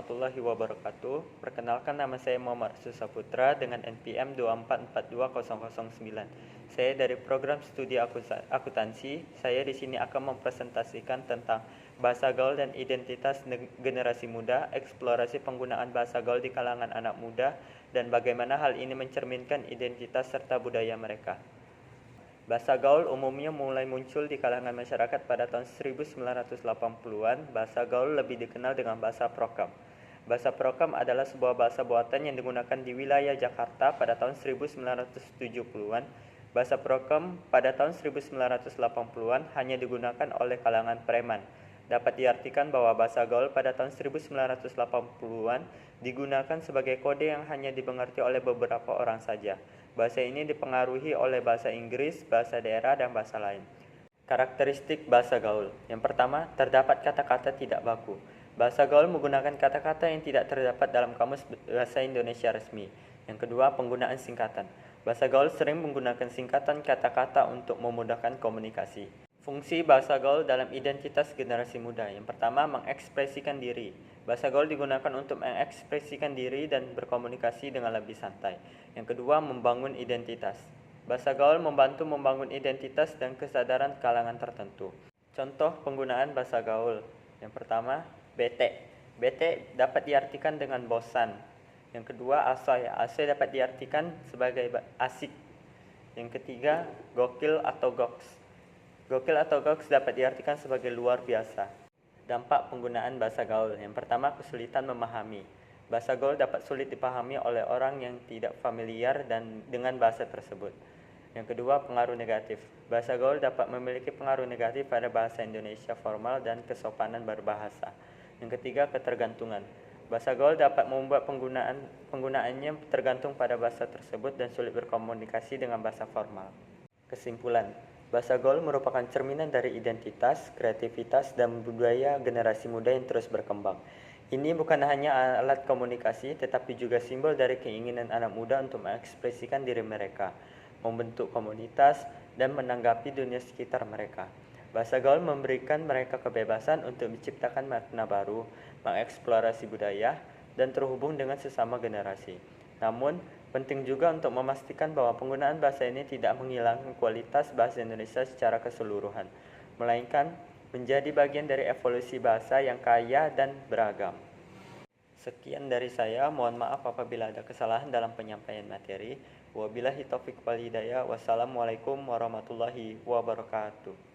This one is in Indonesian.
warahmatullahi wabarakatuh. Perkenalkan, nama saya Muhammad Susaputra dengan NPM 2442009. Saya dari program studi akuntansi. Saya di sini akan mempresentasikan tentang bahasa gaul dan identitas generasi muda, eksplorasi penggunaan bahasa gaul di kalangan anak muda, dan bagaimana hal ini mencerminkan identitas serta budaya mereka. Bahasa gaul umumnya mulai muncul di kalangan masyarakat pada tahun 1980-an. Bahasa gaul lebih dikenal dengan bahasa prokem. Bahasa prokem adalah sebuah bahasa buatan yang digunakan di wilayah Jakarta pada tahun 1970-an. Bahasa prokem pada tahun 1980-an hanya digunakan oleh kalangan preman. Dapat diartikan bahwa bahasa gaul pada tahun 1980-an digunakan sebagai kode yang hanya dimengerti oleh beberapa orang saja. Bahasa ini dipengaruhi oleh bahasa Inggris, bahasa daerah, dan bahasa lain. Karakteristik bahasa gaul. Yang pertama, terdapat kata-kata tidak baku. Bahasa gaul menggunakan kata-kata yang tidak terdapat dalam kamus bahasa Indonesia resmi. Yang kedua, penggunaan singkatan. Bahasa gaul sering menggunakan singkatan kata-kata untuk memudahkan komunikasi. Fungsi bahasa gaul dalam identitas generasi muda. Yang pertama, mengekspresikan diri. Bahasa gaul digunakan untuk mengekspresikan diri dan berkomunikasi dengan lebih santai. Yang kedua, membangun identitas. Bahasa gaul membantu membangun identitas dan kesadaran kalangan tertentu. Contoh penggunaan bahasa gaul. Yang pertama, bete. Bete dapat diartikan dengan bosan. Yang kedua, asoy. Asoy dapat diartikan sebagai asik. Yang ketiga, gokil atau goks. Gokil atau goks dapat diartikan sebagai luar biasa. Dampak penggunaan bahasa gaul. Yang pertama, kesulitan memahami. Bahasa gaul dapat sulit dipahami oleh orang yang tidak familiar dengan bahasa tersebut. Yang kedua, pengaruh negatif. Bahasa gaul dapat memiliki pengaruh negatif pada bahasa Indonesia formal dan kesopanan berbahasa. Yang ketiga, ketergantungan. Bahasa gaul dapat membuat penggunaannya tergantung pada bahasa tersebut dan sulit berkomunikasi dengan bahasa formal. Kesimpulan, bahasa gaul merupakan cerminan dari identitas, kreativitas, dan budaya generasi muda yang terus berkembang. Ini bukan hanya alat komunikasi, tetapi juga simbol dari keinginan anak muda untuk mengekspresikan diri mereka, membentuk komunitas, dan menanggapi dunia sekitar mereka. Bahasa gaul memberikan mereka kebebasan untuk menciptakan makna baru, mengeksplorasi budaya, dan terhubung dengan sesama generasi. Namun, penting juga untuk memastikan bahwa penggunaan bahasa ini tidak menghilangkan kualitas bahasa Indonesia secara keseluruhan, melainkan menjadi bagian dari evolusi bahasa yang kaya dan beragam. Sekian dari saya, mohon maaf apabila ada kesalahan dalam penyampaian materi. Wabillahi taufiq wal hidayah. Wassalamualaikum warahmatullahi wabarakatuh.